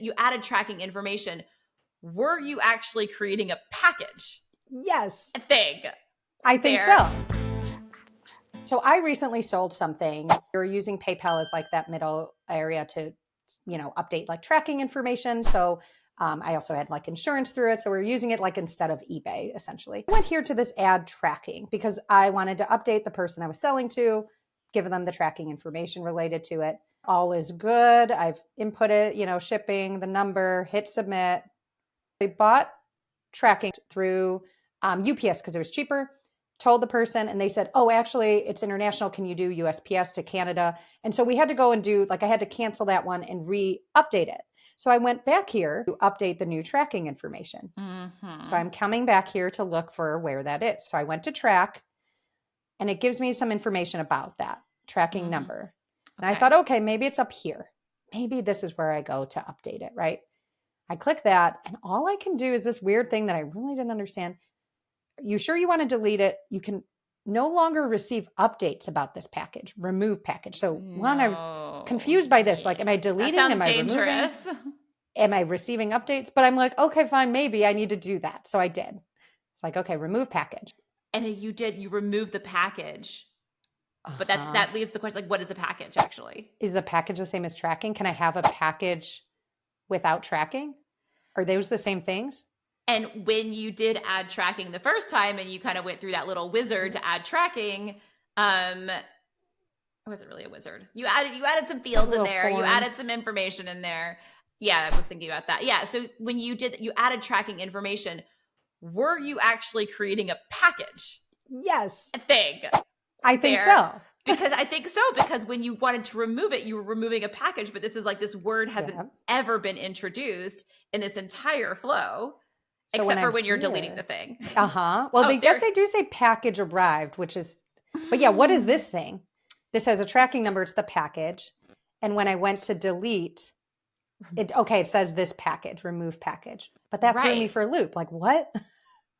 You added tracking information. Were you actually creating a package? Yes. A thing? I think so. So I recently sold something. We were using PayPal as like that middle area to, update like tracking information. So I also had like insurance through it. So we are using it like instead of eBay, essentially. I went here to this ad tracking because I wanted to update the person I was selling to, give them the tracking information related to it. All is good. I've inputted, shipping, the number, hit submit. They bought tracking through UPS because it was cheaper. Told the person and they said, oh, actually, it's international. Can you do USPS to Canada? And so we had to go and I had to cancel that one and re-update it. So I went back here to update the new tracking information. Mm-hmm. So I'm coming back here to look for where that is. So I went to track and it gives me some information about that tracking number. And I thought, okay, maybe it's up here. Maybe this is where I go to update it, right? I click that and all I can do is this weird thing that I really didn't understand. You sure you want to delete it? You can no longer receive updates about this package. Remove package. So one, I was confused by this. Like, am I deleting? That sounds am I dangerous. removing? Am I receiving updates? But I'm like, okay, fine. Maybe I need to do that. So I did. It's like, okay, remove package. And you removed the package. But that leads to the question, like, what is a package actually? Is the package the same as tracking? Can I have a package without tracking? Are those the same things? And when you did add tracking the first time and you kind of went through that little wizard to add tracking, it wasn't really a wizard. You added some fields in there. You added some information in there. Yeah, I was thinking about that. Yeah, so when you added tracking information, were you actually creating a package? Yes. A thing? I think so. Because when you wanted to remove it, you were removing a package, but this is like this word hasn't ever been introduced in this entire flow. So except for when you're deleting the thing. Well, I guess they do say package arrived, which is, but yeah, what is this thing? This has a tracking number. It's the package. And when I went to delete, it says this package, remove package. But that threw me for a loop. Like, what?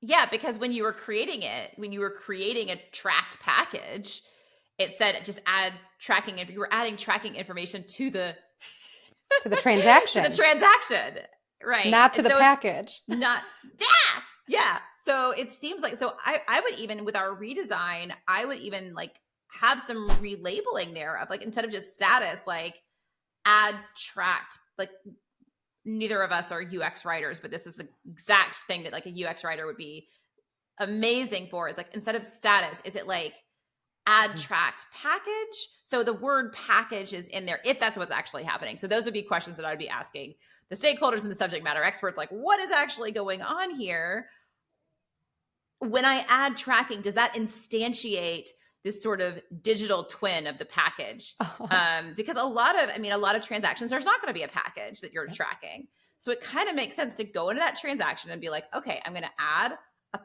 Yeah, because when you were creating a tracked package, it said just add tracking. If you were adding tracking information to the transaction. To the transaction. Right. Not to the package. Yeah. So it seems like, I would even, with our redesign, I would even like have some relabeling there of like, instead of just status, like add tracked, like neither of us are UX writers, but this is the exact thing that like a UX writer would be amazing for, is like, instead of status, is it like add tracked package? So the word package is in there if that's what's actually happening. So those would be questions that I'd be asking the stakeholders and the subject matter experts, like, what is actually going on here? When I add tracking, does that instantiate this sort of digital twin of the package? Because a lot of transactions, there's not going to be a package that you're tracking. So it kind of makes sense to go into that transaction and be like, okay, I'm going to add a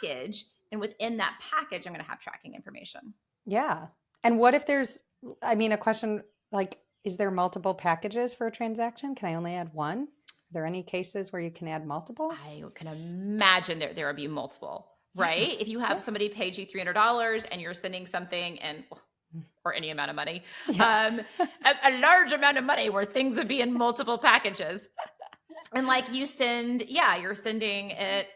package. And within that package, I'm going to have tracking information. Yeah. And what if there's, a question like, is there multiple packages for a transaction? Can I only add one? Are there any cases where you can add multiple? I can imagine there would be multiple, right? If you have somebody paid you $300 and you're sending something or any amount of money, a large amount of money where things would be in multiple packages. And like you're sending it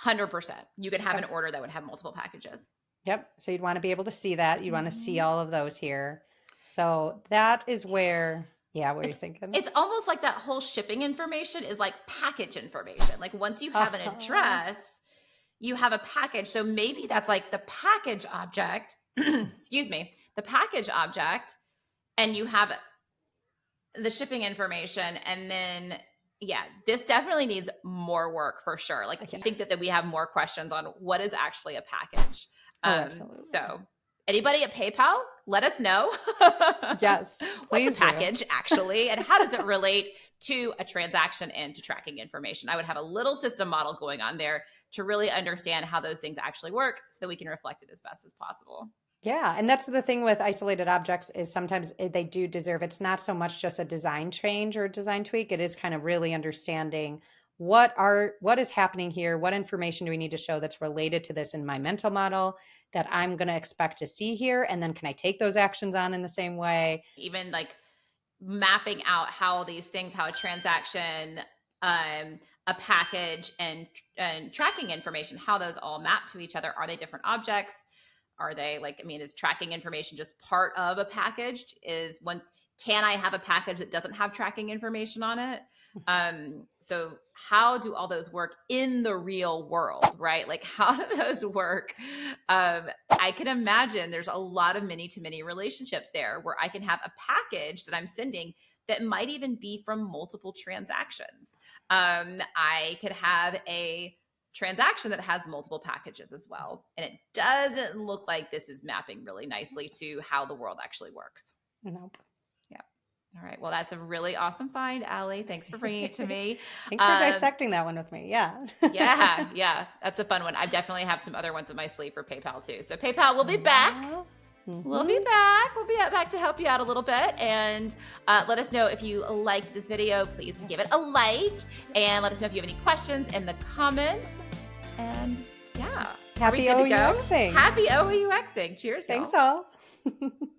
100%. You could have an order that would have multiple packages. Yep. So you'd want to be able to see that. You'd want to see all of those here. So that is where you're thinking. It's almost like that whole shipping information is like package information. Like once you have an address, you have a package. So maybe that's like the package object, excuse me, the package object, and you have the shipping information. And then, this definitely needs more work for sure. Like I think that we have more questions on what is actually a package. Absolutely. So anybody at PayPal, let us know. Yes. What's a package actually? And how does it relate to a transaction and to tracking information? I would have a little system model going on there to really understand how those things actually work so that we can reflect it as best as possible. Yeah. And that's the thing with isolated objects is sometimes they do deserve, it's not so much just a design change or a design tweak. It is kind of really understanding what is happening here? What information do we need to show that's related to this in my mental model that I'm going to expect to see here? And then can I take those actions on in the same way? Even like mapping out how these things, how a transaction, a package, and tracking information, how those all map to each other. Are they different objects? Are they like, I mean, is tracking information just part of a package? Is one, can I have a package that doesn't have tracking information on it? So how do all those work in the real world, right? Like how do those work? I can imagine there's a lot of many to many relationships there where I can have a package that I'm sending that might even be from multiple transactions. I could have a transaction that has multiple packages as well. And it doesn't look like this is mapping really nicely to how the world actually works. Nope. Yeah. All right. Well, that's a really awesome find, Allie. Thanks for bringing it to me. Thanks for dissecting that one with me. Yeah. Yeah. That's a fun one. I definitely have some other ones in my sleeve for PayPal too. So PayPal, we'll be back. We'll be back. We'll be back to help you out a little bit. And let us know if you liked this video. Please give it a like. And let us know if you have any questions in the comments. And yeah. Happy OOUXing. Happy OOUXing. Cheers, y'all. Thanks all.